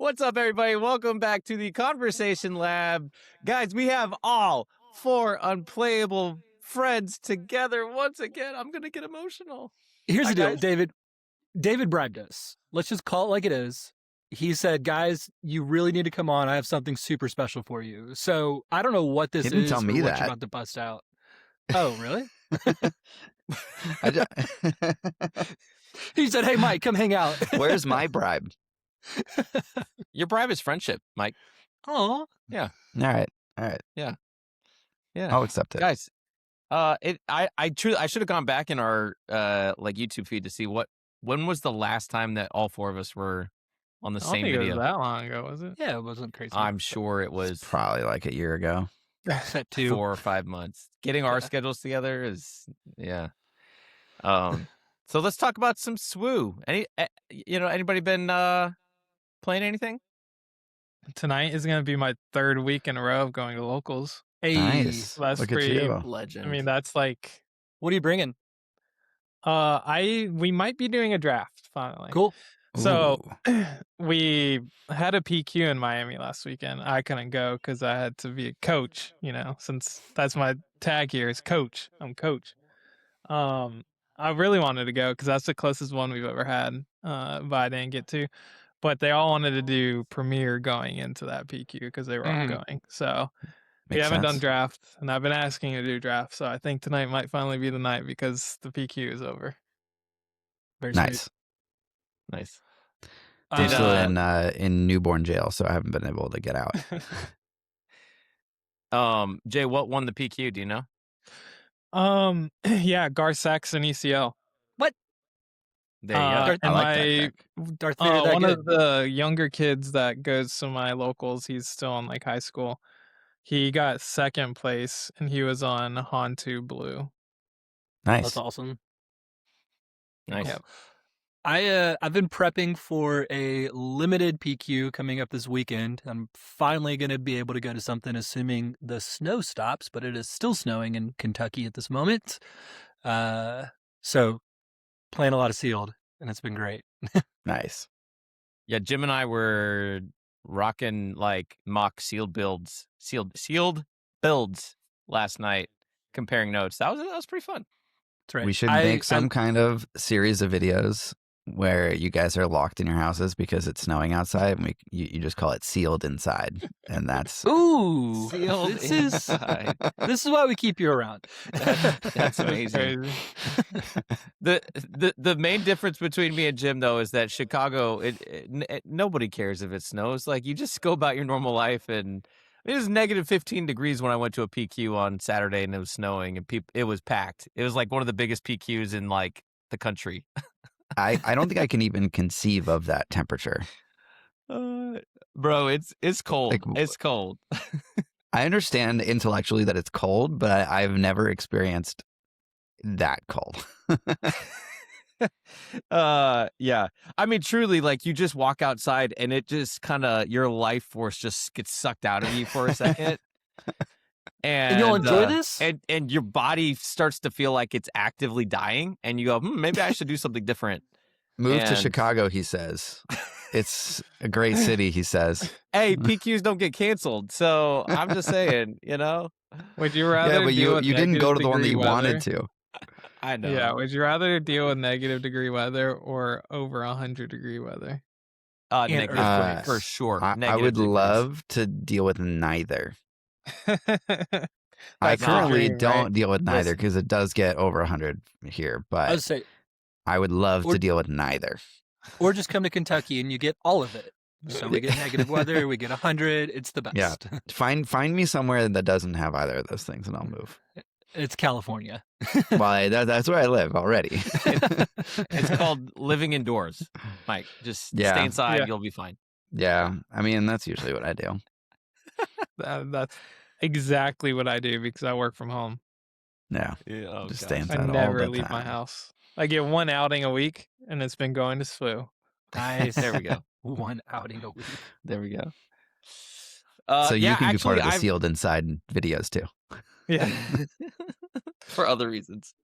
What's up, everybody? Welcome back to the Conversation Lab. Guys, we have all 4 unplayable friends together once again. I'm going to get emotional. Here's Hi, the deal, guys. David bribed us. Let's just call it like it is. He said, guys, you really need to come on. I have something super special for you. So I don't know what this Didn't is tell or me what that. you're about to bust out. Oh, really? He said, hey, Mike, come hang out. Where's my bribe? Your bribe is friendship, Mike. Oh, Yeah. All right. Yeah. I'll accept it. Guys, I should have gone back in our like YouTube feed to see when was the last time that all 4 of us were on the I don't same think it video. was that long ago, was it? yeah, it wasn't crazy. I'm sure it was It's probably like a year ago. Set 2. 4 or 5 months. Getting our schedules together is So let's talk about some SWU. Anybody been playing anything? Tonight is going to be my 3rd week in a row of going to locals. Hey, Nice. That's Look pretty- at you. Legend. I mean, that's like, what are you bringing? we might be doing a draft finally. Cool. So Ooh. we had a PQ in Miami last weekend. I couldn't go because I had to be a coach, since that's my tag here is coach. I'm coach. I really wanted to go because that's the closest one we've ever had, but I didn't get to. But they all wanted to do premiere going into that PQ because they were all going. So we Makes haven't done sense. draft, and I've been asking to do draft. So I think tonight might finally be the night because the PQ is over. Very Nice. Nice. I'm sweet. still in newborn jail, so I haven't been able to get out. Jay, what won the PQ? Do you know? Yeah, Gar Saxon ECL. There you go. And I like that pick. Darth Vader, that one good. of the younger kids that goes to my locals, he's still in like high school. He got 2nd place, and he was on Hantu Blue. Nice. That's awesome. Nice. Yep. I've been prepping for a limited PQ coming up this weekend. I'm finally going to be able to go to something, assuming the snow stops, but it is still snowing in Kentucky at this moment. So playing a lot of sealed, and it's been great. Nice. Yeah, Jim and I were rocking like mock sealed builds last night, comparing notes. That was pretty fun. That's right. We should make some kind of series of videos where you guys are locked in your houses because it's snowing outside, and you just call it sealed inside, and that's Ooh, Sealed this inside. is why we keep you around. That's amazing. Crazy. The main difference between me and Jim, though, is that Chicago, nobody cares if it snows. Like, you just go about your normal life, and it was negative 15 degrees when I went to a PQ on Saturday, and it was snowing, and it was packed. It was like one of the biggest PQs in like the country. I don't think I can even conceive of that temperature. Bro, it's cold. Like, It's cold. I understand intellectually that it's cold, but I've never experienced that cold. Yeah. I mean, truly, like, you just walk outside and it just kind of, your life force just gets sucked out of you for a second. And you'll enjoy this? And your body starts to feel like it's actively dying, and you go, maybe I should do something different. Move to And- Chicago, he says. It's a great city, he says. Hey, PQs don't get canceled, so I'm just saying, Would you rather? Yeah, but deal with you didn't go to the one that negative you degree wanted weather? to. I know. Yeah, would you rather deal with negative degree weather or over 100-degree weather? Negative earthquakes. for sure. I Negative would degrees. love to deal with neither. I That's currently extreme, don't right? deal with neither Listen. because it does get over 100 here, I would but say, I would love Or- to deal with neither. or just come to Kentucky and you get all of it. So we get negative weather, we get 100. It's the best. Yeah. Find me somewhere that doesn't have either of those things, and I'll move. It's California. Well, that's where I live already. It's called living indoors, Mike. Just Yeah. stay inside. Yeah. You'll be fine. Yeah, I mean that's usually what I do. That's exactly what I do because I work from home. Yeah, Yeah. just stay I inside all never the leave time. my house. I get one outing a week, and it's been going to SWU. Nice. There we go. One outing a week. There we go. So you yeah, can be part actually, of the sealed inside videos too. Yeah. for other reasons.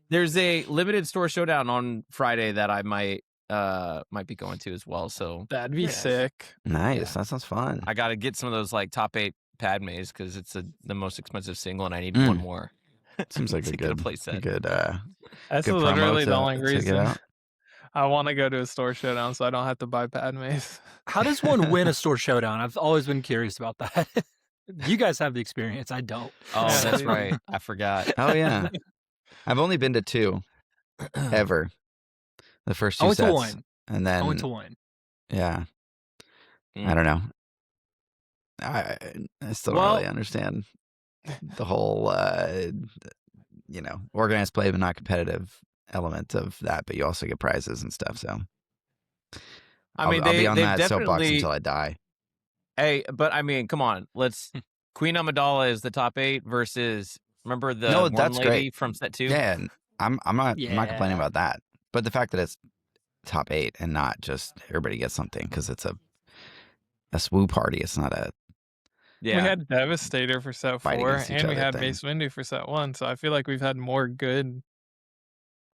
There's a limited store showdown on Friday that I might might be going to as well. So That'd be sick. Nice. Yeah. That sounds fun. I got to get some of those like top 8 Padmes because it's the most expensive single, and I need one more. Seems like to a get good a playset. good That's good promo literally the to- only to get reason out. I want to go to a store showdown so I don't have to buy Padmes. How does one win a store showdown? I've always been curious about that. You guys have the experience. I don't. Oh, Yeah, that's dude. right. I forgot. Oh yeah. I've only been to 2 ever. The first 2 I went to sets. one. And then I went to one. yeah. Mm. I don't know. I still don't really understand the whole organized play but not competitive element of that, but you also get prizes and stuff, so I mean, I'll be on they've that soapbox definitely. until I die. Hey, but I mean, come on. Let's. Queen Amidala is the top 8 versus. Remember the No, one that's lady great. from set 2? Yeah, and I'm not complaining Yeah. about that. But the fact that it's top 8 and not just everybody gets something because it's a swoo party. It's not a Yeah. We had Devastator for set Fight 4, against each and we other had thing. Mace Windu for set 1. So I feel like we've had more good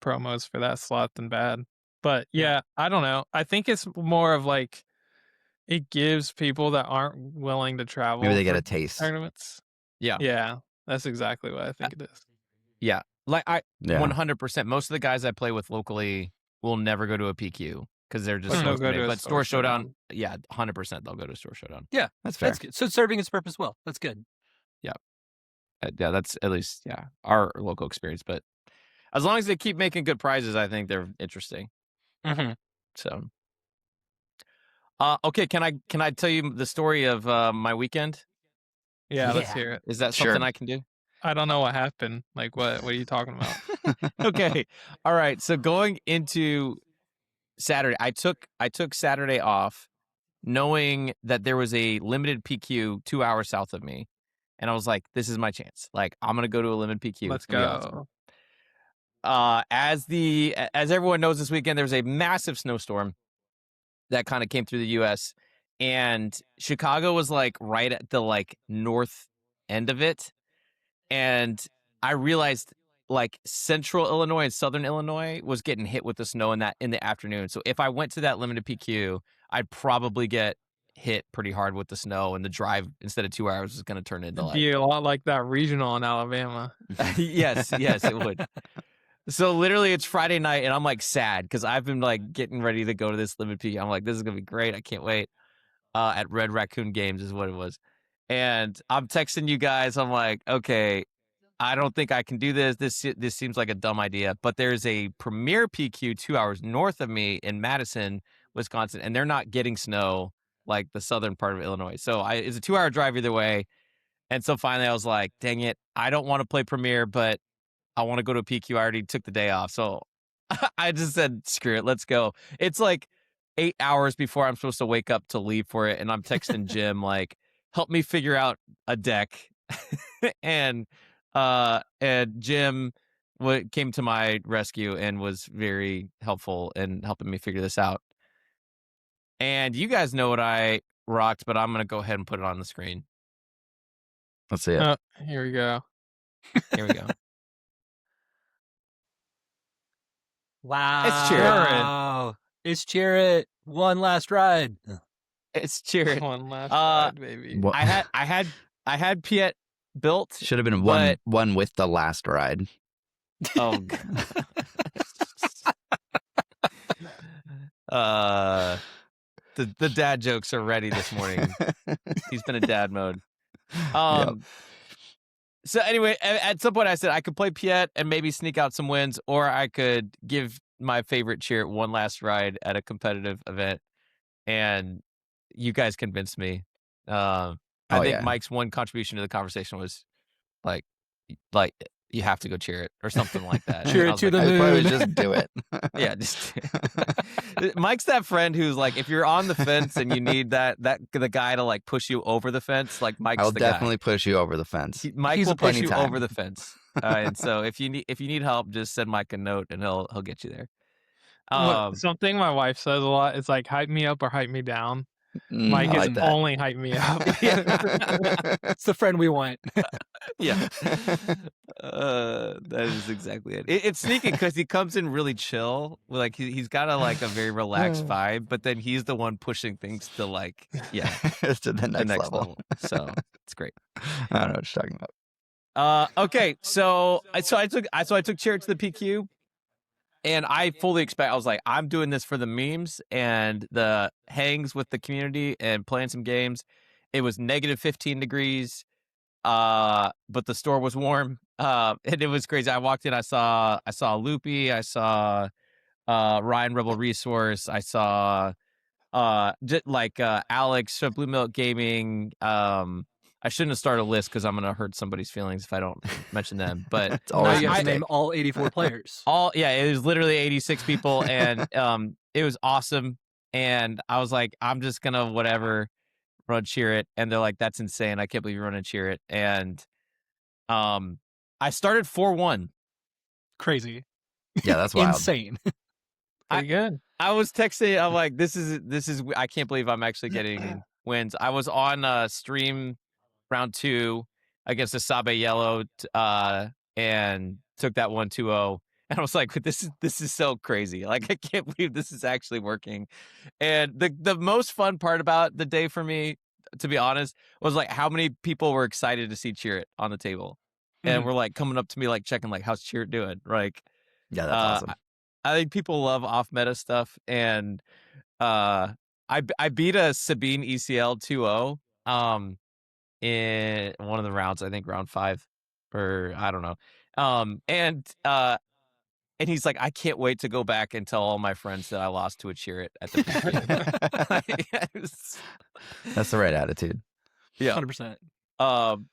promos for that slot than bad. But yeah, I don't know. I think it's more of like it gives people that aren't willing to travel. maybe they get for a taste. tournaments. Yeah. Yeah, that's exactly what I think it is. Yeah. Like Yeah. 100%. Most of the guys I play with locally will never go to a PQ because they're just But so they'll go to committed. a But store store showdown, yeah, 100% they'll go to store showdown. That's fair. That's good. So it's serving its purpose well. That's good. Yeah, that's at least our local experience. But as long as they keep making good prizes, I think they're interesting. Mm-hmm. So, okay, can I tell you the story of my weekend? Yeah, let's Yeah. hear it. Is that Sure. something I can do? I don't know what happened. Like, what are you talking about? Okay, all right. So going into Saturday, I took Saturday off, knowing that there was a limited PQ 2 hours south of me, and I was like, "This is my chance. Like, I'm gonna go to a limited PQ. Let's It's gonna be awesome." go. As everyone knows, this weekend there was a massive snowstorm that kind of came through the U.S. and Chicago was like right at the like north end of it, and I realized like central Illinois and southern Illinois was getting hit with the snow in the afternoon. So if I went to that limited PQ, I'd probably get hit pretty hard with the snow, and the drive instead of 2 hours was going to turn into It'd like be a lot like that regional in Alabama. yes, it would. So literally it's Friday night and I'm like sad because I've been like getting ready to go to this limited PQ. I'm like, this is gonna be great. I can't wait. At Red Raccoon Games is what it was. And I'm texting you guys. I'm like, okay, I don't think I can do this. This seems like a dumb idea. But there's a premier PQ 2 hours north of me in Madison, Wisconsin, and they're not getting snow like the southern part of Illinois. So it's a 2 hour drive either way. And so finally I was like, dang it, I don't want to play premier, but I want to go to a PQ. I already took the day off. So I just said, screw it, let's go. It's like 8 hours before I'm supposed to wake up to leave for it. And I'm texting Jim, like, help me figure out a deck. and Jim came to my rescue and was very helpful in helping me figure this out. And you guys know what I rocked, but I'm going to go ahead and put it on the screen. Let's see it. Here we go. Here we go. Wow. It's Chirrut. It's Chirrut. One last ride. It's Chirrut. One last ride, baby. What- I had Piet built. Should have been but- one with the last ride. Oh, the dad jokes are ready this morning. He's been in dad mode. So anyway, at some point I said I could play Piet and maybe sneak out some wins, or I could give my favorite Chirrut one last ride at a competitive event. And you guys convinced me. I think Mike's one contribution to the conversation was like you have to go Chirrut or something like that. Chirrut I was to like, the I moon. probably just do it. yeah, just Mike's that friend who's like, if you're on the fence and you need the guy to like push you over the fence, like Mike's I'll the definitely guy. push you over the fence. Mike He's will a push you anytime. over the fence. And so if you need help, just send Mike a note and he'll get you there. Something my wife says a lot is like, hype me up or hype me down. Mike I is like that. only hyping me up. It's the friend we want. Yeah. That is exactly it. It's sneaky because he comes in really chill. Like he's got a very relaxed vibe, but then he's the one pushing things to to the next, level. So it's great. I don't know what you're talking about. Okay, so I took Chirrut to the PQ, and I fully expect. I was like, I'm doing this for the memes and the hangs with the community and playing some games. It was negative 15 degrees, but the store was warm, and it was crazy. I walked in, I saw Loopy, I saw Ryan Rebel Resource, I saw Alex from Blue Milk Gaming. I shouldn't have started a list because I'm gonna hurt somebody's feelings if I don't mention them. But It's Now always you a have to mistake. name all 84 players. it was literally 86 people, and it was awesome. And I was like, I'm just gonna run Chirrut, and they're like, that's insane. I can't believe you're running Chirrut. And I started 4-1. Crazy. Yeah, that's wild. Insane. Pretty good. I was texting. I'm like, this is. I can't believe I'm actually getting wins. I was on stream round 2 against the Sabe Yellow, and took that 1-2-0. And I was like, this is so crazy. Like, I can't believe this is actually working. And the most fun part about the day for me, to be honest, was like how many people were excited to see Chirrut on the table, and were like coming up to me, like checking, like, how's Chirrut doing? Like, Yeah, that's awesome. I think people love off meta stuff, and I beat a Sabine ECL 2-0 in one of the rounds, I think round 5, or I don't know. And he's like, I can't wait to go back and tell all my friends that I lost to a Chirrut at the PK. That's the right attitude. Yeah. 100%.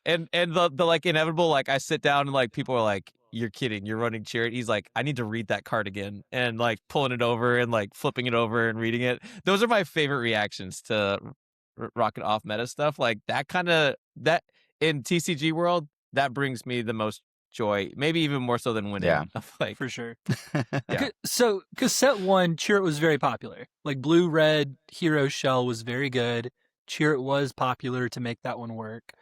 And the like inevitable, like I sit down and like people are like, you're kidding, you're running Chirrut. He's like, I need to read that card again, and like pulling it over and like flipping it over and reading it. Those are my favorite reactions to Rocket off meta stuff. Like that that in TCG world, that brings me the most joy, maybe even more so than winning. Yeah. Like, For sure. Yeah. So, because set 1, Chirrut was very popular. Like Blue Red Hero Shell was very good. Chirrut was popular to make that one work.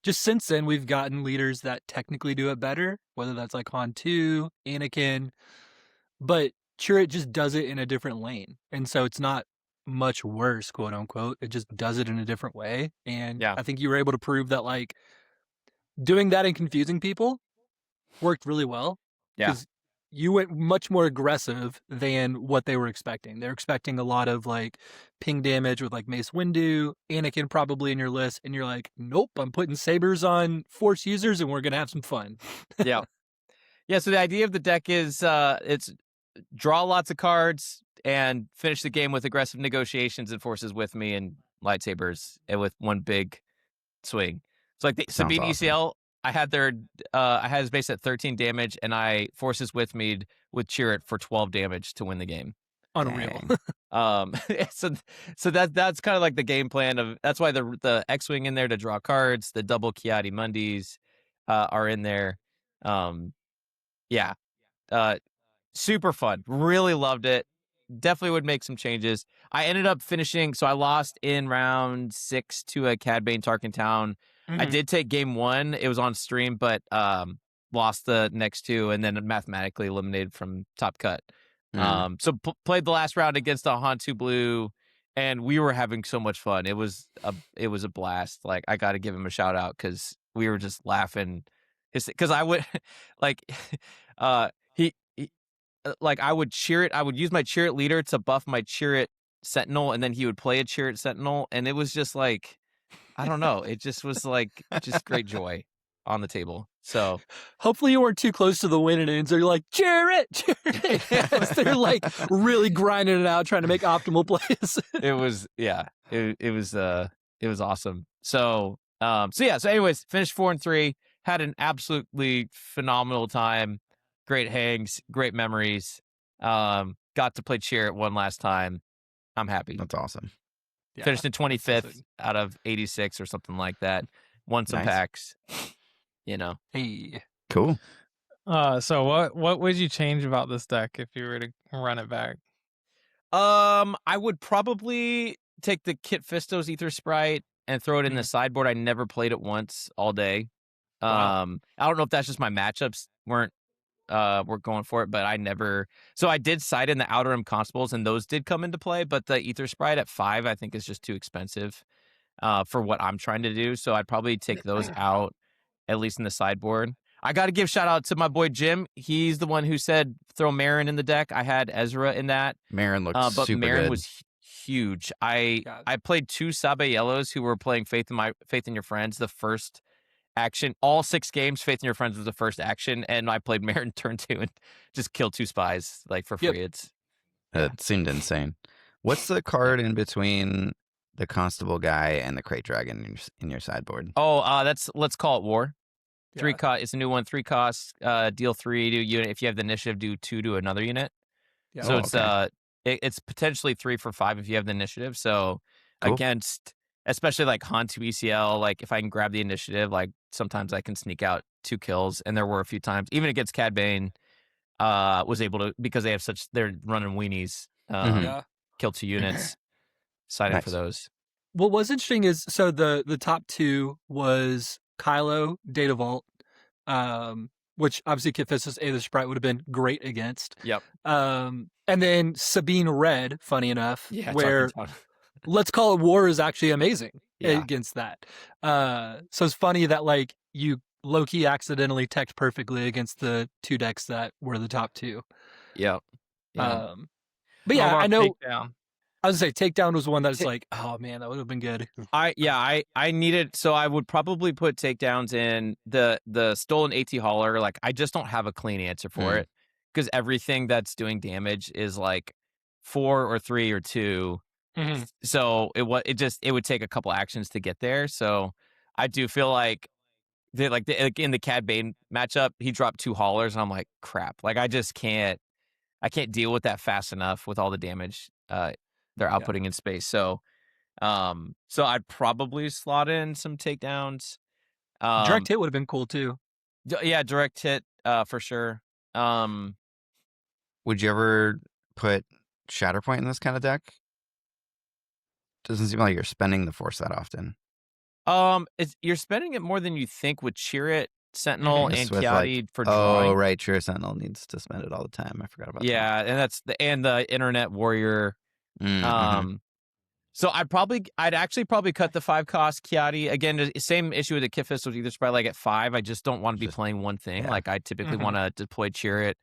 Just since then, we've gotten leaders that technically do it better, whether that's like Han 2, Anakin, but Chirrut just does it in a different lane. And so it's not much worse, quote unquote. It just does it in a different way. And Yeah. I think you were able to prove that, like, doing that and confusing people worked really well. Yeah. Because you went much more aggressive than what they were expecting. They're expecting a lot of like ping damage with like Mace Windu, Anakin probably in your list, and you're like, nope, I'm putting sabers on Force users and we're gonna have some fun. Yeah. So the idea of the deck is it's draw lots of cards and finish the game with aggressive negotiations and forces with me and lightsabers, and with one big swing. So like the Sounds Sabine awesome. ECL, I had his base at 13 damage, and I forces with me with Chirrut for 12 damage to win the game. Unreal. So that's kind of like the game plan of, that's why the X-Wing in there to draw cards, the double Kiadi Mundis are in there. Super fun. Really loved it. Definitely would make some changes. I ended up finishing, so I lost in round 6 to a Cad Bane Tarkin Town. I did take game 1. It was on stream, but lost the next 2, and then mathematically eliminated from top cut. So played the last round against a Hantu Blue, and we were having so much fun. It was a blast. Like, I got to give him a shout out because we were just laughing. Because I would like I would Chirrut. I would use my Chirrut leader to buff my Chirrut Sentinel, and then he would play a Chirrut Sentinel, and it was just like, I don't know. It just was like just great joy on the table. So Hopefully you weren't too close to the win, and so you're like, Chirrut. They're like really grinding it out, trying to make optimal plays. it was awesome. So anyways, finished 4-3, had an absolutely phenomenal time. Great hangs, great memories. Got to play Chirrut one last time. I'm happy. That's awesome. Yeah. Finished in 25th out of 86 or something like that. Won some Nice. packs. You know. Hey. Cool. So what would you change about this deck if you were to run it back? I would probably take the Kit Fisto's Ether Sprite and throw it in the sideboard. I never played it once all day. Wow. I don't know if that's just my matchups weren't going for it, but I never. So I did side in the Outer Rim Constables, and those did come into play. But the Ether Sprite at 5, I think, is just too expensive for what I'm trying to do. So I'd probably take those out, at least in the sideboard. I got to give shout out to my boy Jim. He's the one who said throw Marin in the deck. I had Ezra in that. Marin looked but super Marin good. was huge. I played 2 Sabe Yellows who were playing Faith in Your Friends. The first action, all 6 games, Faith in Your Friends was the first action, and I played Marin turn 2 and just killed 2 spies like for free. It seemed insane. What's the card in between the Constable guy and the Crate Dragon in your sideboard? Oh, let's call it War. 3 Yeah. cost. It's a new one. 3 costs. Deal 3 to a unit. If you have the initiative, do 2 to another unit. Yeah. So okay. it's potentially 3 for 5 if you have the initiative. So Cool. against, especially like Hantu ECL, like if I can grab the initiative, like sometimes I can sneak out 2 kills. And there were a few times, even against Cad Bane, was able to, because they're running weenies, kill 2 units, side in for those. What was interesting is, so the top 2 was Kylo, Data Vault, which obviously Kit Fisto's Aether Sprite would have been great against. Yep. And then Sabine Red, funny enough, Yeah, where let's call it War is actually amazing against that. So it's funny that like you low-key accidentally teched perfectly against the 2 decks that were the top 2. Yep. But yeah, I know. Takedown? I was gonna say Takedown was one that's like, oh man, that would have been good. I needed, so I would probably put takedowns in the stolen AT hauler. Like I just don't have a clean answer for it, because everything that's doing damage is like 4 or 3 or 2. So it would take a couple actions to get there. So I do feel like in the Cad Bane matchup, he dropped 2 haulers, and I'm like, crap. Like I can't deal with that fast enough with all the damage they're outputting in space. So I'd probably slot in some takedowns. Direct hit would have been cool too. Yeah, direct hit for sure. Would you ever put Shatterpoint in this kind of deck? Doesn't seem like you're spending the Force that often. You're spending it more than you think with Chirrut, Sentinel, and With Kiadi for drawing. Oh, right. Chirrut Sentinel needs to spend it all the time. I forgot about that. Yeah, and that's the Internet Warrior. So I'd actually probably cut the 5 cost Kiadi. Again, the same issue with the Kit Fist with Ether Sprite. Like at 5, I just don't want to be playing one thing. Like I typically want to deploy Chirrut,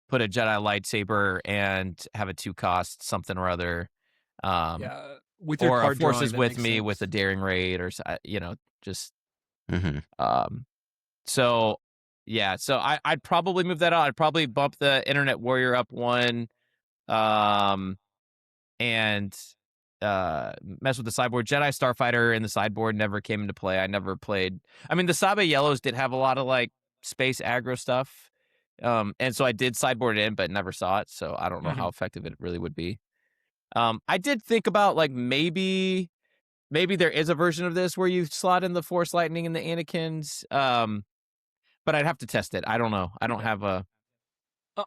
put a Jedi lightsaber, and have a 2 cost something or other. With your or card Forces drawing, with me with a Daring Raid, or just. So yeah, so I'd probably move that out. I'd probably bump the Internet Warrior up 1, and mess with the sideboard. Jedi Starfighter in the sideboard never came into play. I never played. I mean, the Sabe Yellows did have a lot of like space aggro stuff, and so I did sideboard it in, but never saw it. So I don't know how effective it really would be. I did think about like maybe there is a version of this where you slot in the Force Lightning and the Anakins, but I'd have to test it. I don't know. I don't have a.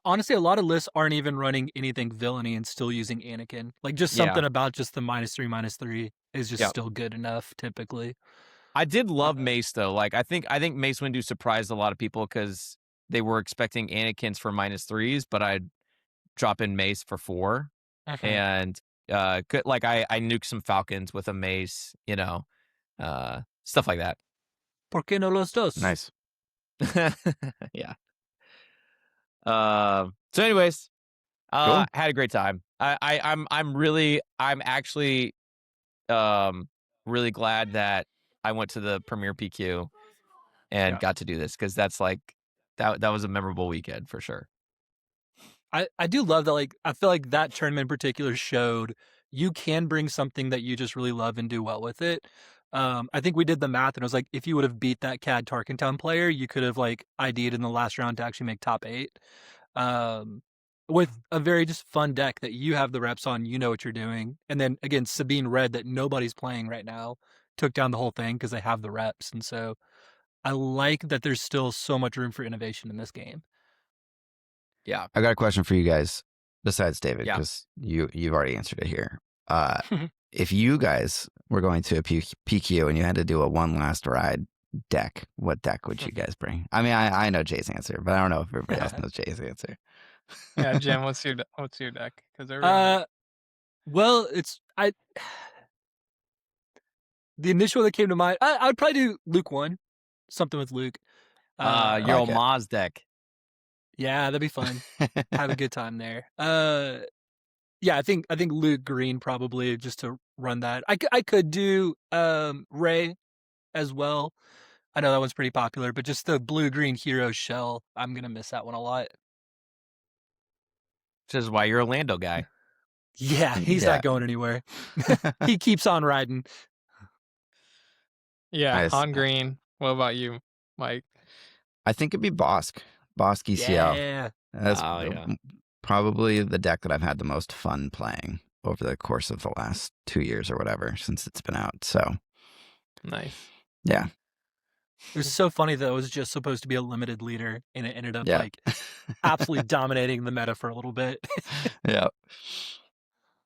Honestly, a lot of lists aren't even running anything villainy and still using Anakin. Like just something about just the -3/-3 is just still good enough typically. I did love Mace though. Like I think Mace Windu surprised a lot of people because they were expecting Anakins for -3s, but I'd drop in Mace for 4, and I nuked some Falcons with a Mace, stuff like that. ¿Por qué no los dos? Nice. Yeah. So anyways, Cool. had a great time. I'm actually really glad that I went to the Premier PQ and got to do this, because that's like that was a memorable weekend for sure. I do love that. Like I feel like that tournament in particular showed you can bring something that you just really love and do well with it. I think we did the math and it was like, if you would have beat that Cad Tarkentown player, you could have like ID'd in the last round to actually make top 8. With a very just fun deck that you have the reps on, you know what you're doing. And then again, Sabine Red that nobody's playing right now took down the whole thing because they have the reps. And so I like that there's still so much room for innovation in this game. Yeah. I got a question for you guys besides David, because you've already answered it here. if you guys were going to a PQ and you had to do a one last ride deck, what deck would you guys bring? I mean, I know Jay's answer, but I don't know if everybody else knows Jay's answer. Yeah, Jim, what's your deck? Because Well, the initial that came to mind, I'd probably do Luke 1, something with Luke. Your old Okay. Maz deck. Yeah, that'd be fun. Have a good time there. Yeah, I think Luke Green probably just to run that. I could do Ray as well. I know that one's pretty popular, but just the blue green hero shell, I'm gonna miss that one a lot. Which is why you're a Lando guy. Yeah, he's Yeah. not going anywhere. He keeps on riding. yeah, Nice. Han Green. What about you, Mike? I think it'd be Bosk ECL. Yeah. That's Oh, yeah. probably the deck that I've had the most fun playing over the course of the last 2 years or whatever since it's been out. So, Nice. yeah. It was so funny that it was just supposed to be a limited leader, and it ended up Yeah. like absolutely dominating the meta for a little bit. Yeah.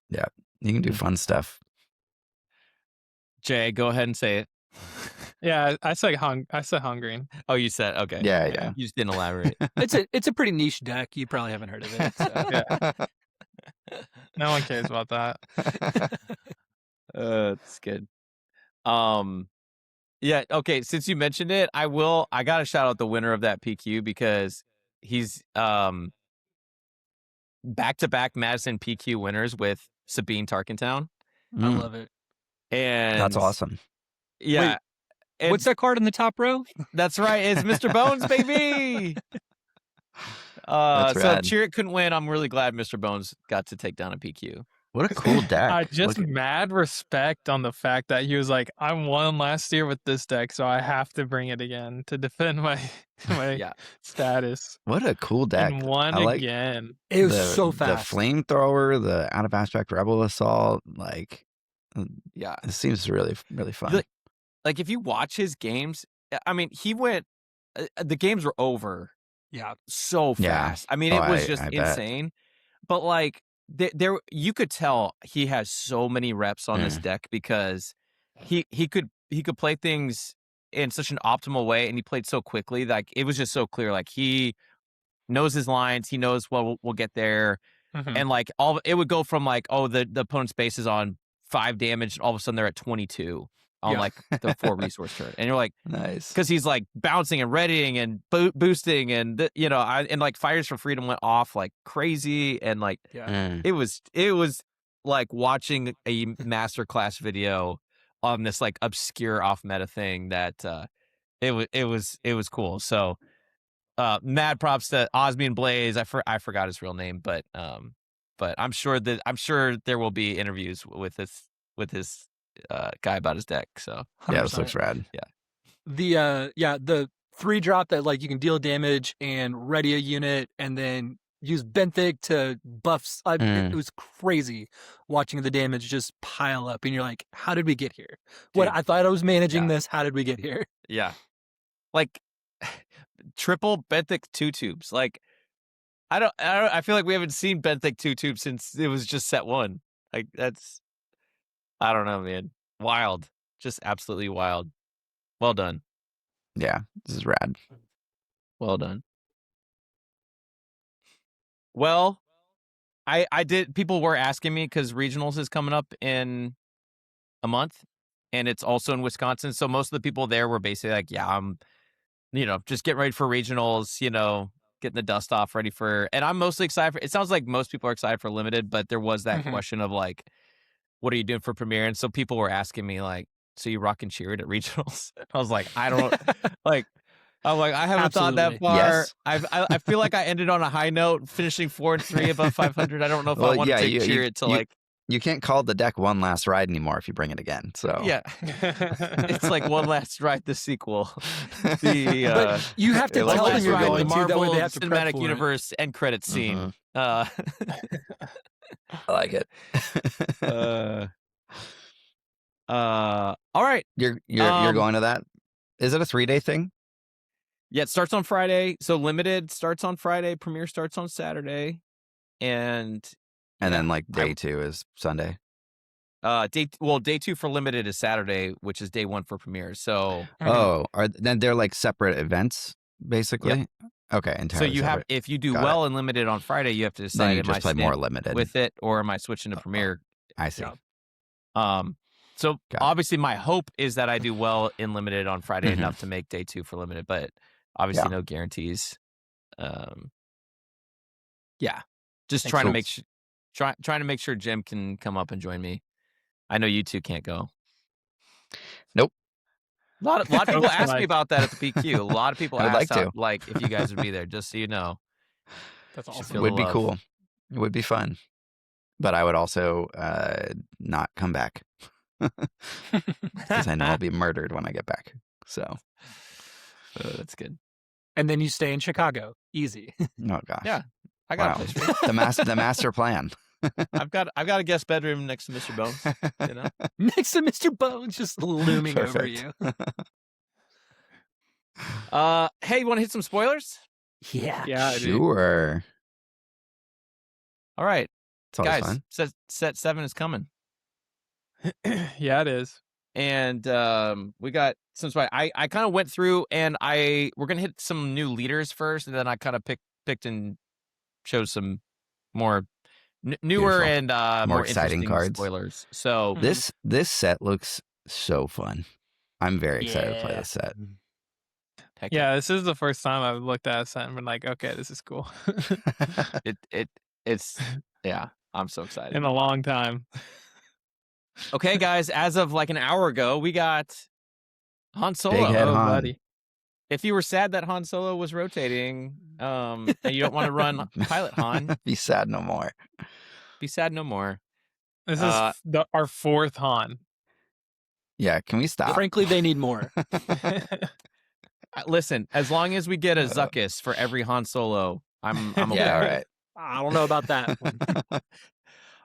Yeah. You can do fun stuff. Jay, go ahead and say it. Yeah, I said Han Green. Oh, you said okay. Yeah. You just didn't elaborate. It's a pretty niche deck. You probably haven't heard of it. So. Yeah. No one cares about that. It's good. Yeah, okay, since you mentioned it, I gotta shout out the winner of that PQ because he's back-to-back Madison PQ winners with Sabine Tarkentown. I love it. And That's awesome. Yeah. Wait, what's that card in the top row? That's right. It's Mr. Bones, baby. That's so rad. Chirrut couldn't win. I'm really glad Mr. Bones got to take down a PQ. What a cool deck. I just Look at- mad respect on the fact that he was like, I won last year with this deck, so I have to bring it again to defend my Yeah. status. What a cool deck. And won I like again. It was the, so fast. The flamethrower, the out of aspect rebel assault, like Yeah. it seems really, really fun. Like if you watch his games, I mean, he went. The games were over. Yeah. So Yeah. fast. I mean, Oh, it was I just bet. insane. But like there, you could tell he has so many reps on this Mm. deck because he could play things in such an optimal way, and he played so quickly. Like it was just so clear. Like he knows his lines. He knows we'll get there. Mhm. And like it would go from like, oh, the opponent's base is on 5 damage, and all of a sudden they're at 22 on Yeah. like the 4 resource turn, and you're like, Nice. because he's like bouncing and readying and boosting, and and like Fires for Freedom went off like crazy, and like Yeah. it was like watching a masterclass video on this like obscure off meta thing that it was cool. So mad props to Osmian Blaze. I forgot his real name, but I'm sure there will be interviews with his guy about his deck. So Yeah, this 100%. looks rad. The 3-drop that like you can deal damage and ready a unit and then use Benthic to buffs. It was crazy watching the damage just pile up, and you're like, how did we get here? What Dude. I thought I was managing Yeah. this. How did we get here? yeah, like triple Benthic 2 tubes. Like I feel like we haven't seen Benthic 2 tubes since it was just set 1. Like that's, I don't know, man. Wild. Just absolutely wild. Well done. Yeah, this is rad. Well done. Well, I did. People were asking me because regionals is coming up in a month, and it's also in Wisconsin. So most of the people there were basically like, "Yeah, I'm, just getting ready for regionals. Getting the dust off, ready for." And I'm mostly excited for. It sounds like most people are excited for limited, but there was that Mhm. question of like, "What are you doing for premiere?" And so people were asking me like, "So you rocking Chirrut at regionals?" I was like, "I don't like." I'm like, I haven't thought that Absolutely. far. Yes. I feel like I ended on a high note, finishing 4-3 above 500. I don't know if I Well, want yeah, to take you- Chirrut to you- like, You can't call the deck one last ride anymore if you bring it again. So yeah, it's like one last ride, the sequel, But the you have to like tell them last you're ride, going the to. That way Marvel they have to prep Cinematic for it. Universe end credits scene. I like it. All right, You're Um, going to that? Is it a 3-day thing? yeah, it starts on Friday. So limited starts on Friday, premiere starts on Saturday, and And Yeah, then like day I- 2 is Sunday. Day 2 for limited is Saturday, which is day 1 for premiere. So Then they're like separate events, basically. Okay, so entirely you have separate. if you do Got well in limited on Friday, you have to Then decide you am I just play more staying limited. with it or am I switching to premiere? I see. Yeah. So Got it. obviously my hope is that I do well in limited on Friday enough to make day 2 for limited, but obviously no guarantees. Just trying to make trying to make sure Jim can come up and join me. I know you two can't go. Nope. A lot of people Looks asked me like- about that at the PQ. A lot of people I would asked like to. if you guys would be there, just so you know. That's You should awesome. feel It would the be love. cool. It would be fun. But I would also not come back because I know I'll be murdered when I get back. So, That's good. And then you stay in Chicago. Easy. oh gosh, Yeah, I got wow. a place for you. the master plan. I've got a guest bedroom next to Mr. Bones. You know, Next to Mr. Bones just looming over Perfect. you. hey, you want to hit some spoilers? Yeah. Yeah, I do. Sure. All right, It's always guys. fun. Set 7 is coming, Yeah, it is. and we got some. I kind of went through, and we're gonna hit some new leaders first, and then I kind of picked and chose some more newer Beautiful. and more exciting interesting cards. spoilers. So This set looks so fun. I'm very excited to play this set. heck Yeah, this is the first time I've looked at a set and been like, okay, this is cool. it's I'm so excited. In a long time. Okay, guys, as of like an hour ago, we got Han Solo. Big head Oh, Han. buddy. If you were sad that Han Solo was rotating, and you don't want to run Pilot Han, Be sad no more. be sad no more. This is our 4th Han. Yeah, can we stop? Frankly, they need more. Listen, as long as we get a Zuckus for every Han Solo, I'm okay. Yeah, all right. I don't know about that one.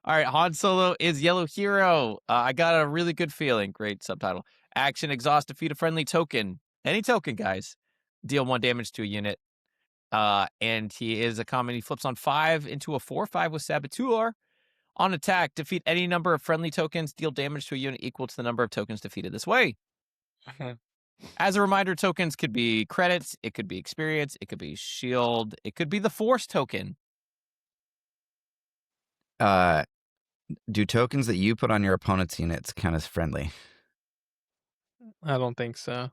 All right, Han Solo is Yellow Hero. I got a really good feeling. Great subtitle. Action, exhaust, defeat a friendly token. Any token, guys. Deal 1 damage to a unit. And he is a common. He flips on 5 into a 4/5 with Saboteur. On attack, defeat any number of friendly tokens. Deal damage to a unit equal to the number of tokens defeated this way. As a reminder, tokens could be credits. It could be experience. It could be shield. It could be the Force token. Do tokens that you put on your opponent's units count as friendly? I don't think so.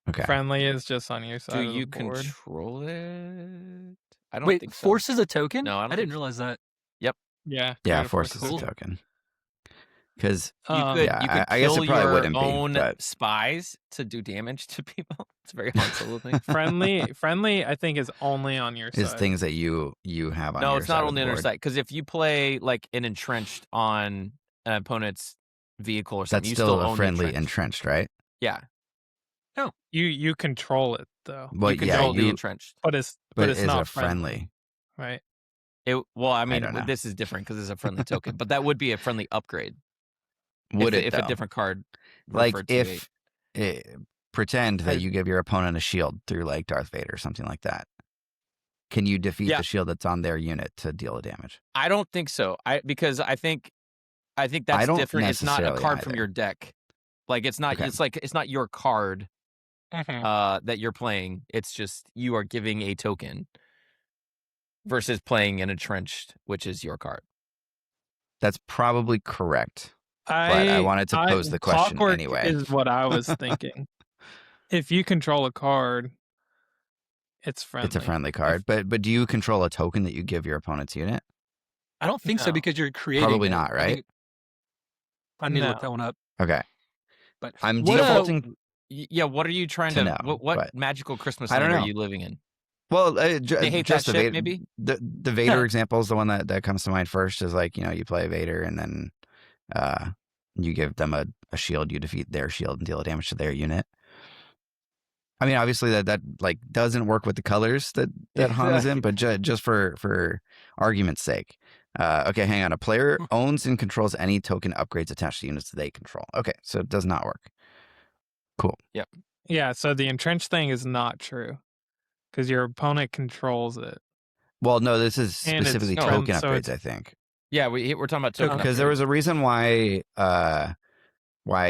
Okay. Friendly is just on your side Do of the you board. control it? I don't Wait, think so. Force is a token? No, I don't I didn't think so. realize that. Yeah. Yeah, create a Force is a Cool. token. Because You Um, could, yeah, you could I guess it kill probably your wouldn't be, own but- spies to do damage to people. It's a very Han Solo thing. friendly, I think, is only on your is side. things that you have on No, your it's side not of on the the inner board. side. Because if you play like an entrenched on an opponent's vehicle or something, That's you still own a the friendly entrenched, right? Yeah, You control it though, Well, you control the entrenched. but it's but it's is not it friendly? right? Well, I mean, don't know. this is different because it's a friendly token, but that would be a friendly upgrade. Would if a though? different card Like referred to if pretend that I- you give your opponent a shield through like Darth Vader or something like that. Can you defeat Yeah. the shield that's on their unit to deal a damage? I don't think so. Because I think that's don't different. It's not a necessarily card from either. your deck. Like it's not. Okay. It's not your card Mm-hmm. that you're playing. It's just you are giving a token versus playing an entrenched, which is your card. That's probably correct. But I wanted to pose the question Clockwork anyway. Is what I was thinking. If you control a card, it's friendly. It's a friendly card. But do you control a token that you give your opponent's unit? I don't think so No. because you're creating. Probably it. not, I right? think- I need to look No. that one up. Okay. But I'm what, defaulting. Yeah. What are you trying To to? know, What but- magical Christmas I don't land are know. you living in? Well, They hate just that the shit, Vader, maybe? the Vader example is the one that comes to mind first. Is like, you play Vader and then you give them a shield, you defeat their shield and deal damage to their unit. I mean, obviously that like doesn't work with the colors that Han is in, but just for argument's sake. Okay, hang on. A player owns and controls any token upgrades attached to units they control. Okay, so it does not work. Cool. Yeah, so the entrenched thing is not true because your opponent controls it. Well, no, this is And it's specifically friend- token so upgrades, it's- I think. Yeah, we're talking about token Because there upgrades. was a reason why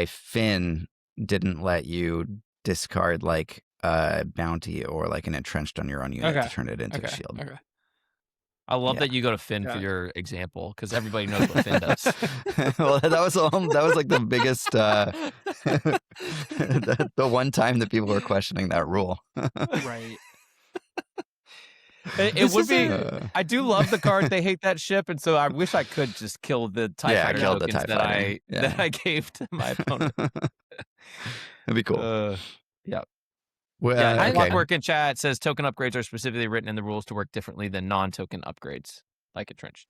Finn didn't let you discard like a bounty or like an entrenched on your own unit Okay. to turn it into Okay. a shield. Okay. I love Yeah. that you go to Finn Got for it. your example because everybody knows what Finn does. Well, that was like the biggest the one time that people were questioning that rule. Right. It This would is be. a- I do love the card. They hate that ship, and so I wish I could just kill the TIE Yeah, fighter kill the tokens TIE that fighter. that I gave to my opponent. That'd be cool. Yeah. Well, Yeah, okay. Clockwork in chat says token upgrades are specifically written in the rules to work differently than non-token upgrades, like Entrenched.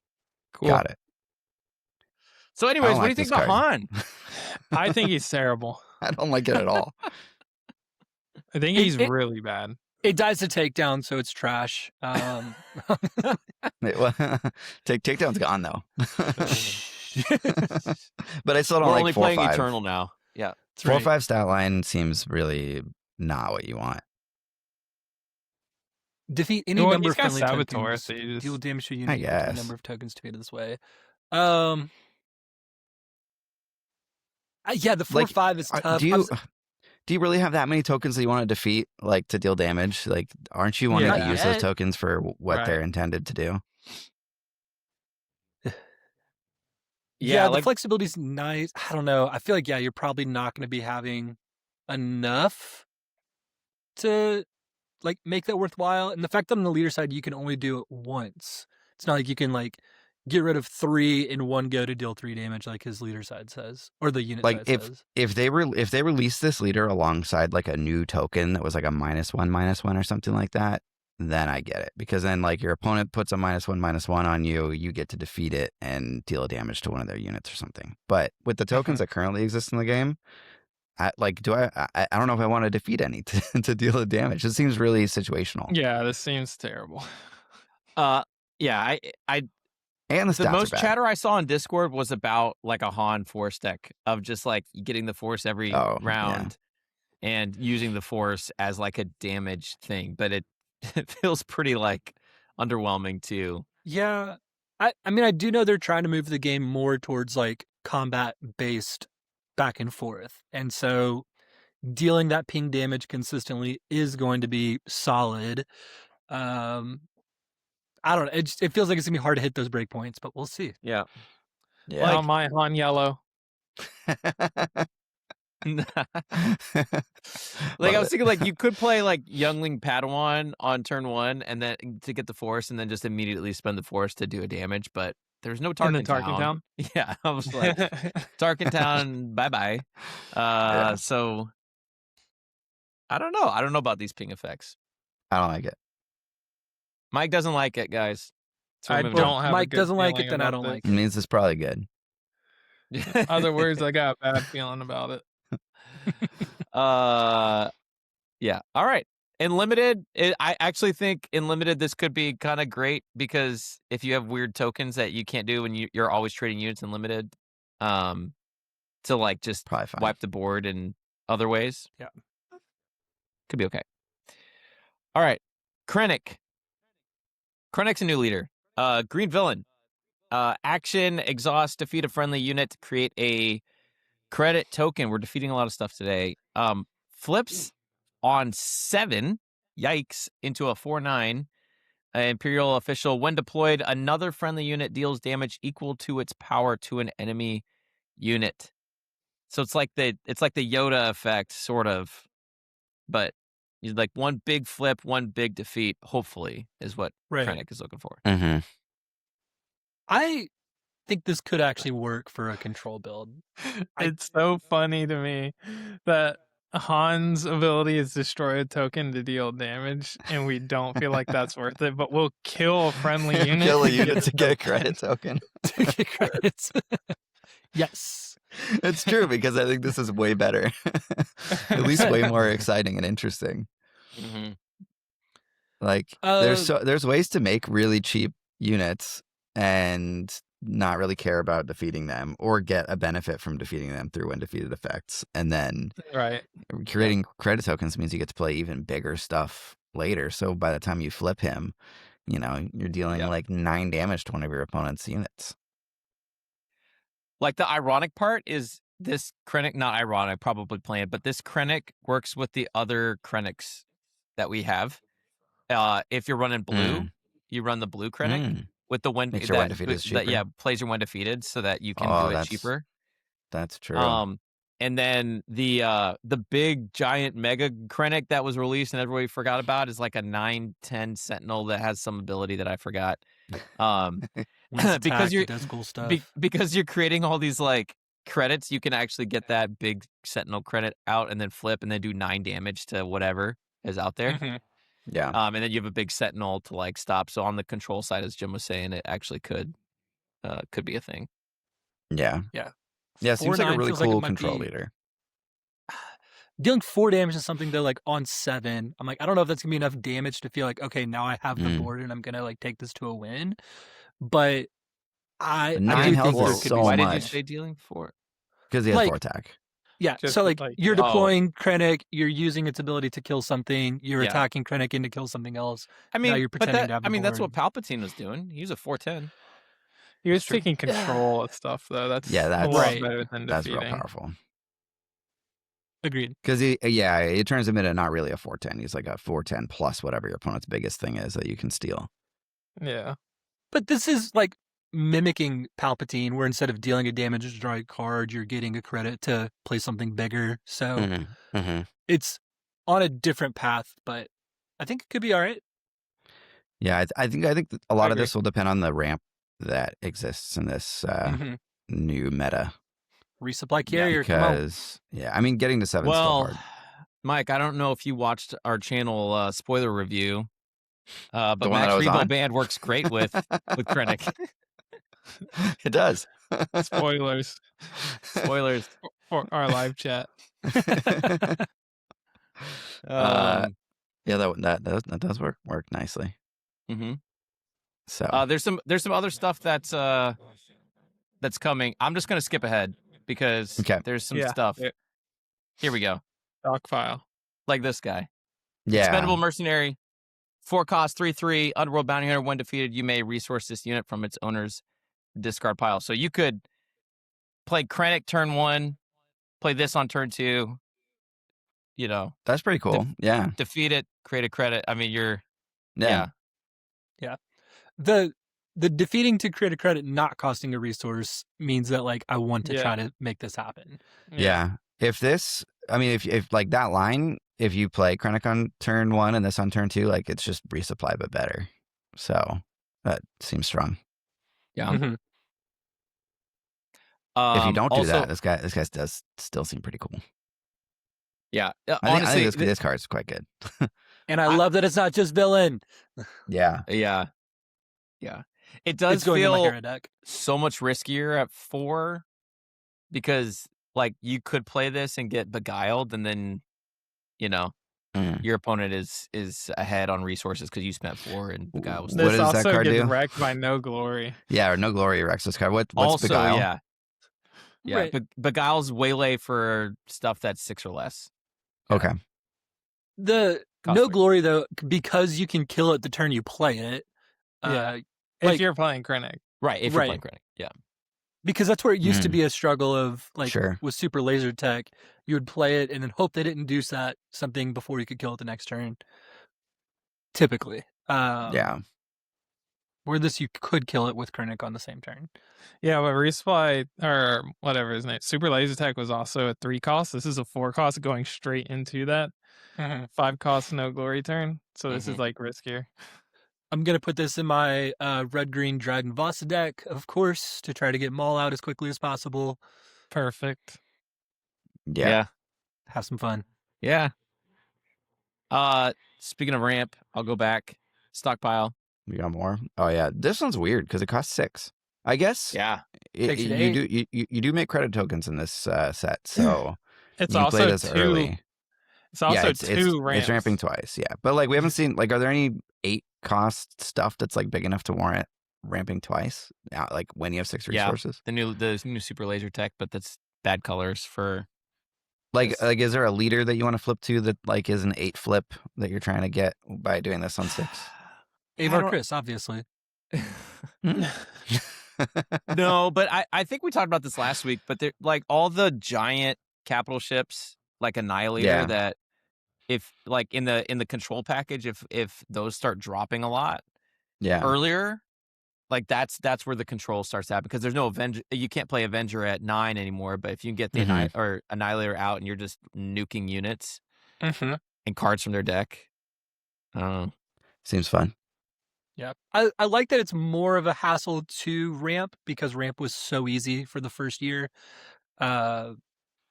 Cool. Got it. So, anyways, don't what do you like think this about Han? I think he's terrible. I don't like it at all. I think he's really bad. It dies to takedown, so it's trash. Wait, what? Takedown's gone though. But I still don't We're like only 4 playing 5. Eternal now. Yeah. 4 5 stat line seems really not what you want. Defeat any Well, number he's of got friendly Saboteur, tokens. so you just- Deal damage to a I unit equal to the guess. number of tokens defeated this way. Yeah, the 4/5 is tough. Do you really have that many tokens that you want to defeat, like to deal damage? Like, aren't you wanting to Yeah. use those tokens for what Right. they're intended to do? Yeah, the like flexibility's nice. I don't know. I feel like, you're probably not going to be having enough to like make that worthwhile. And the fact that on the leader side you can only do it once. It's not like you can like get rid of 3 in one go to deal 3 damage, like his leader side says, or the unit Like side says. if they release this leader alongside like a new token that was like a -1/-1 or something like that, then I get it, because then like your opponent puts a -1/-1 on you, you get to defeat it and deal damage to one of their units or something. But with the tokens that currently exist in the game, I don't know if I want to defeat any to deal the damage. It seems really situational. Yeah, this seems terrible. yeah, And the the stats most are bad. chatter I saw on Discord was about like a Han Force deck of just like getting the Force every Oh, yeah. round and using the Force as like a damage thing, but it feels pretty like underwhelming too. Yeah. I mean, I do know they're trying to move the game more towards like combat based back and forth. And so dealing that ping damage consistently is going to be solid. I don't know. It feels like it's gonna be hard to hit those breakpoints, but we'll see. Yeah. Yeah. Oh, my Han Yellow. Like I was thinking, like you could play like Youngling Padawan on turn 1, and then to get the Force, and then just immediately spend the Force to do a damage. But there's no And then Tarkin Tarkin Town? Yeah, I was like Tarkin Town, bye bye. So I don't know. I don't know about these ping effects. I don't like it. Mike doesn't like it, guys. I Throw him in don't have a Mike good doesn't like it, feeling then I about don't like It means it's probably good. there. Other words, I got a bad feeling about it. Yeah. All right. In limited, I actually think in limited this could be kind of great, because if you have weird tokens that you can't do when you're always trading units in limited, to like just Probably fine. wipe the board in other ways. Yeah. Could be okay. All right. Krennic. Krennic's a new leader. Green villain. Action, exhaust, defeat a friendly unit to create a credit token. We're defeating a lot of stuff today. Flips on 7, yikes, into a 4/9 Imperial official. When deployed, another friendly unit deals damage equal to its power to an enemy unit. So it's like the Yoda effect, sort of, but like one big flip, one big defeat. Hopefully, is what Right. Krennic is looking for. Mm-hmm. I think this could actually work for a control build. It's so funny to me that Han's ability is destroy a token to deal damage, and we don't feel like that's worth it, but we'll kill a friendly unit. Kill a to unit get to the get a token. credit token. To get credits. Yes. It's true, because I think this is way better. At least way more exciting and interesting. Mm-hmm. Like there's ways to make really cheap units and not really care about defeating them, or get a benefit from defeating them through undefeated effects. And then Right. creating credit tokens means you get to play even bigger stuff later. So by the time you flip him, you're dealing like 9 damage to one of your opponent's units. Like the ironic part is this Krennic, not ironic, probably planned, but this Krennic works with the other Krennics that we have. If you're running blue, you run the blue Krennic with the one Makes your one defeated cheaper. plays your one defeated so that you can do it cheaper. That's true. And then the big giant mega Krennic that was released and everybody forgot about is like a 9/10 Sentinel that has some ability that I forgot. Because you're does cool stuff. Because you're creating all these like credits, you can actually get that big Sentinel credit out and then flip and then do 9 damage to whatever is out there. Mhm. Yeah. And then you have a big Sentinel to like stop. So on the control side, as Jim was saying, it actually could be a thing. Yeah. Yeah. Yeah, seems like a 4/9 really feels like it cool might control be- leader. Dealing 4 damage is something though, like on 7. I'm like, I don't know if that's gonna be enough damage to feel like, okay, now I have the board and I'm gonna like take this to a win. But I 9 do health think there is could so be Why some- did you much. say dealing 4? Because he has Like- 4 attack. Yeah, Just so like, like- you're Oh. deploying Krennic, you're using its ability to kill something, you're Yeah. attacking Krennic in to kill something else. I mean, you're but pretending to have the that's what board. Palpatine was doing. He was a 4/10. He was true. taking control of stuff though. That's Yeah, a that's- lot Right. better than That's real defeating. powerful. Agreed. Because it turns him into not really a 4/10. He's like a 4/10 plus whatever your opponent's biggest thing is that you can steal. Yeah. But this is like mimicking Palpatine, where instead of dealing a damage to draw a card, you're getting a credit to play something bigger. So it's on a different path, but I think it could be all right. Yeah, I think a lot of agree. this will depend on the ramp that exists in this Mhm. new meta. Resupply carrier, come on. Because I mean, getting to 7 is still Well, hard. Mike, I don't know if you watched our channel spoiler review, but The one that Max I was Rebo on? Band works great with Krennic. It does. Spoilers Spoilers. for our live chat. Yeah, that does work nicely. Mhm. So There's some other stuff that's coming. I'm just gonna skip ahead because Okay. there's some Yeah, stuff. yeah. Here we go. Doc file. Like this guy. yeah, Expendable Mercenary. 4 cost, 3/3. Underworld Bounty Hunter. When defeated, you may resource this unit from its owner's discard pile. So you could play Krennic turn 1, play this on turn 2. You know, that's pretty cool. Yeah, defeat it, create a credit. I mean, yeah. The defeating to create a credit not costing a resource means that like I want to Yeah. try to make this happen. Yeah. If like that line, if you play Krennic on turn 1 and this on turn 2, like it's just resupply but better. So that seems strong. Yeah. Mhm. If you don't do also, that, this guy does still seem pretty cool. yeah. I Honestly, think this card's quite good. And I love that it's not just villain. Yeah. yeah. It does It's going in my feel hero deck. so much riskier at 4 because like you could play this and get beguiled and then your opponent is ahead on resources because you spent 4 and beguile was What This does that also card gets do? wrecked by no glory. Yeah, or no glory Rex this card. What's also Beguile? yeah. Right. Beguile's waylay for stuff that's 6 or less. Okay. The Cost no 3. glory though, because you can kill it the turn you play it. Yeah. Like- If you're playing Krennic. Right, if you're Right. playing Krennic. Yeah. Because that's where it used to be a struggle of like Sure. with super laser tech, you would play it and then hope they didn't do something before you could kill it the next turn. Typically. Yeah. Where this you could kill it with Krennic on the same turn. Yeah, but resupply or whatever his name, super laser tech was also a 3 cost. This is a 4 cost going straight into that 5 cost no glory turn. So this is like riskier. I'm gonna put this in my red green Dragon Vasa deck, of course, to try to get Maul out as quickly as possible. Perfect. Yeah. Have some fun. Yeah. Speaking of ramp, I'll go back. Stockpile. We got more. Oh yeah. This one's weird because it costs 6. I guess Yeah. Takes you to you do make credit tokens in this set, so It's you can play also this 2. early. It's also it's, 2 ramps. It's ramping twice, yeah. But like we haven't seen are there any 8 cost stuff that's like big enough to warrant ramping twice? Yeah, like when you have 6 Yeah. resources. The new super laser tech, but that's bad colors for Like Yes. is there a leader that you want to flip to that like is an 8 flip that you're trying to get by doing this on 6? Avar don't- Chris, obviously. No, but I think we talked about this last week, but they're like all the giant capital ships like Annihilator Yeah. that if like in the control package, if those start dropping a lot Yeah. earlier, like that's where the control starts happening because there's no Avenger. You can't play Avenger at 9 anymore. But if you can get the Annihilator out and you're just nuking units Mhm. and cards from their deck, I don't know. Seems fun. Yeah. I like that it's more of a hassle to ramp because ramp was so easy for the first year.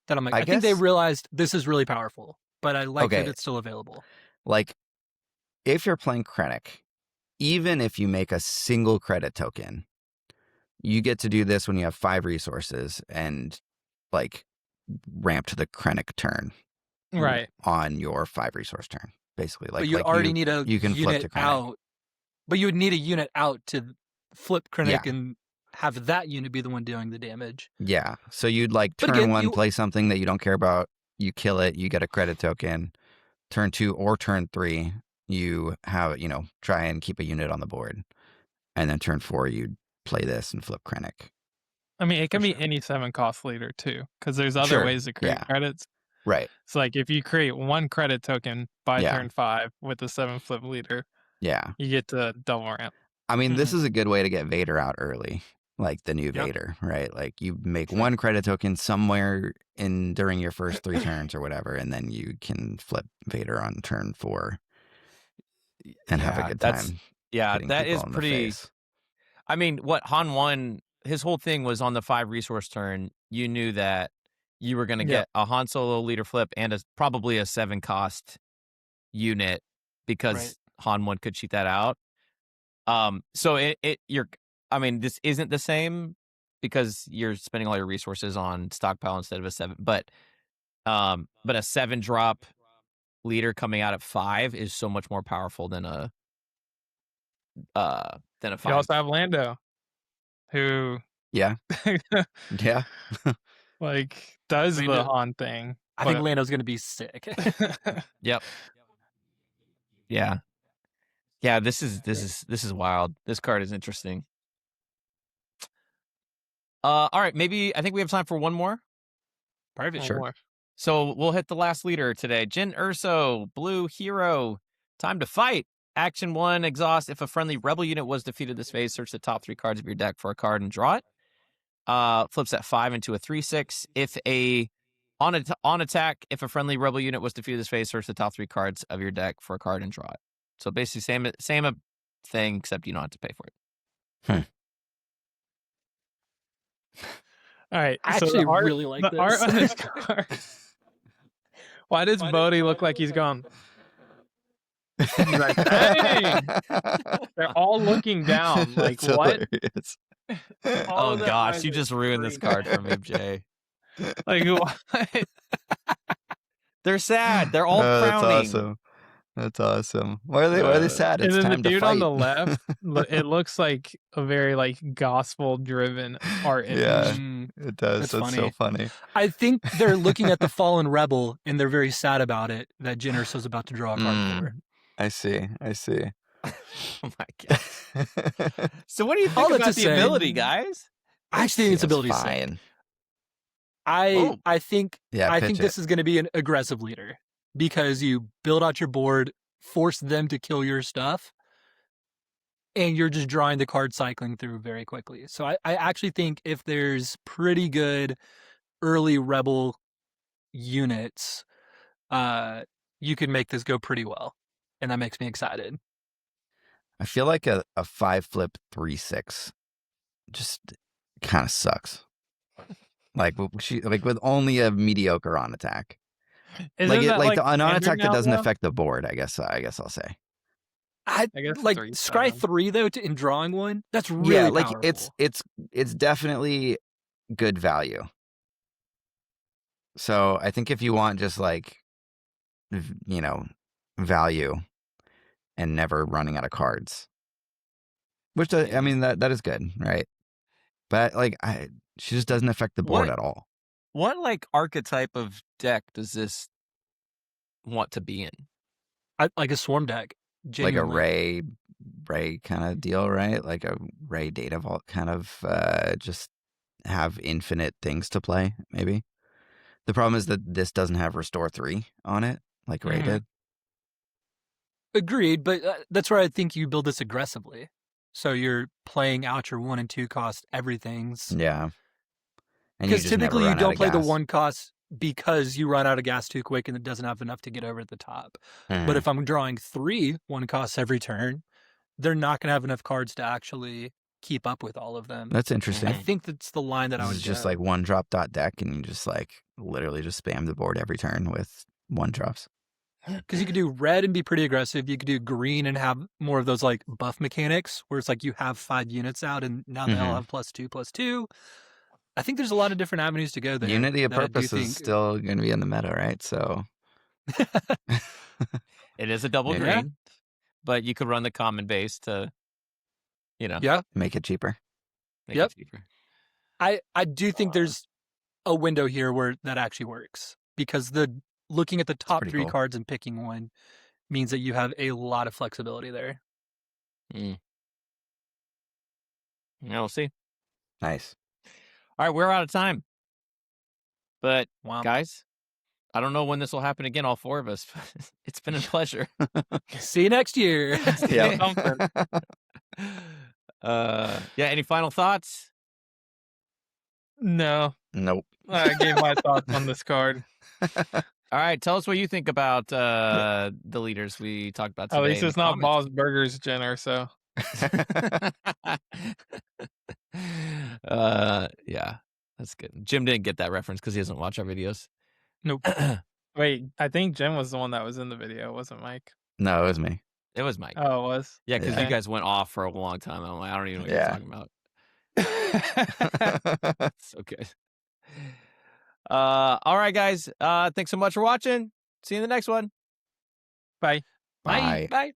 That I'm like, I think they guess- realized this is really powerful, but I like that Okay. it's still available. Like, if you're playing Krennic, even if you make a single credit token, you get to do this when you have 5 resources and like ramp to the Krennic turn Right. on your 5 resource turn. Basically, like but you already need a you can flip to unit Krennic. out. But you would need a unit out to flip Krennic Yeah. and have that unit be the one doing the damage. Yeah. So you'd like But turn again, 1 you- play something that you don't care about. You kill it. You get a credit token. Turn 2 or turn 3, you have try and keep a unit on the board, and then turn 4 you play this and flip Krennic. I mean, it can For be sure. any 7-cost leader too, because there's other Sure, ways to create yeah. credits. Right. It's like if you create 1 credit token by Yeah. turn 5 with the 7 flip leader, Yeah. you get to double ramp. I mean, this is a good way to get Vader out early, like the new Yep. Vader, right? Like you make 1 credit token somewhere during your first 3 turns or whatever, and then you can flip Vader on turn 4 and have a good time. hitting that people is in the pretty. face. I mean, what Han won, his whole thing was on the 5 resource turn. You knew that you were going to Yep. get a Han Solo leader flip and probably a 7 cost unit because Right. Han 1 could cheat that out. So I mean, this isn't the same because you're spending all your resources on stockpile instead of a 7, but a 7 drop leader coming out at 5 is so much more powerful than a You 5. also have Lando, who Yeah. Yeah. like does the Lando- Han thing. I think Lando's going to be sick. Yep. Yeah. Yeah, this is wild. This card is interesting. All right, maybe I think we have time for one more. Perfect. Sure. More. So we'll hit the last leader today. Jyn Erso, blue hero. Time to fight. Action 1, exhaust. If a friendly rebel unit was defeated this phase, search the top 3 cards of your deck for a card and draw it. Flips at 5 into a 3/6. If on attack, if a friendly rebel unit was defeated this phase, search the top 3 cards of your deck for a card and draw it. So basically same thing, except you don't have to pay for it. All right. I so actually the art, really like the this. art on this card. Why does Bodhi look like he's gone? He's like, hey! They're all looking down. Like, That's what? hilarious. All Oh of them gosh, eyes you are just ruined this card for me, screaming. Jay. Like, what? They're sad. They're all Oh, that's frowning. awesome. That's awesome. Why are they sad? It's And then time the to dude fight. on the left, it looks like a very like gospel-driven art image. Yeah. Mm, It does. That's That's so funny. I think they're looking at the fallen rebel and they're very sad about it that Jyn Erso's about to draw a card Mm. for. I see. Oh my god. So what do you All think that about to the say- ability, guys? I actually think its ability is sick. fine. Oh. I think Yeah, I pitch think it. this is going to be an aggressive leader because you build out your board, force them to kill your stuff, and you're just drawing the card cycling through very quickly. So I actually think if there's pretty good early rebel units, you can make this go pretty well, and that makes me excited. I feel like a 5 flip 3/6 just kind of sucks. Like with only a mediocre on attack. Isn't that Like the on standard attack that now, doesn't though? affect the board. I guess I'll say. I guess like 3's scry fine. 3 though in drawing one. That's really Yeah, like powerful. it's definitely good value. So I think if you want just like value and never running out of cards, which I mean that is good, right? But like she just doesn't affect the board What- at all. What like archetype of deck does this want to be in? Like a swarm deck. Like a Genuinely. Ray Ray kind of deal, right? Like a Ray data vault kind of just have infinite things to play, maybe. The problem is that this doesn't have Restore 3 on it, like Ray Mhm. did. Agreed, but that's where I think you build this aggressively. So you're playing out your 1 and 2 cost everything's. Yeah. And you Because just never typically you run out don't of play the gas. 1 cost because you run out of gas too quick and it doesn't have enough to get over the top. Mhm. But if I'm drawing 3 1 costs every turn, they're not going to have enough cards to actually keep up with all of them. That's interesting. I think that's the line that I This would is just go. like one drop dot deck, and you just like literally just spam the board every turn with 1 drops. Because you could do red and be pretty aggressive. You could do green and have more of those like buff mechanics where it's like you have 5 units out and now they all Mhm. have +2/+2. I think there's a lot of different avenues to go there. Unity of that I do Purpose is think- still going to be in the meta, right? So It is a double Maybe. Yeah. green, but you could run the common base to, Yeah. make it cheaper. make Yep. it cheaper. I do think there's a window here where that actually works because looking at the top pretty 3 cool. cards and picking one means that you have a lot of flexibility there. Yeah, we'll see. Nice. All right, we're out of time. But Wow. guys, I don't know when this will happen again, all 4 of us. It's been a pleasure. See you next year. Yeah. Something. Yeah, any final thoughts? No, Nope. I gave my thoughts on this card. All right, tell us what you think about the leaders we talked about today. At least in it's the not comments. Ball's Burgers Jenner, so Yeah, that's good. Jim didn't get that reference because he doesn't watch our videos. Nope. wait, I think Jim was the one that was in the video, wasn't Mike? No, it was me. It was Mike. Oh, it was? Yeah, because Yeah. you guys went off for a long time. I'm like, I don't even know what Yeah. you're talking about. So good. All right, guys. Thanks so much for watching. See you in the next one. Bye. Bye. Bye.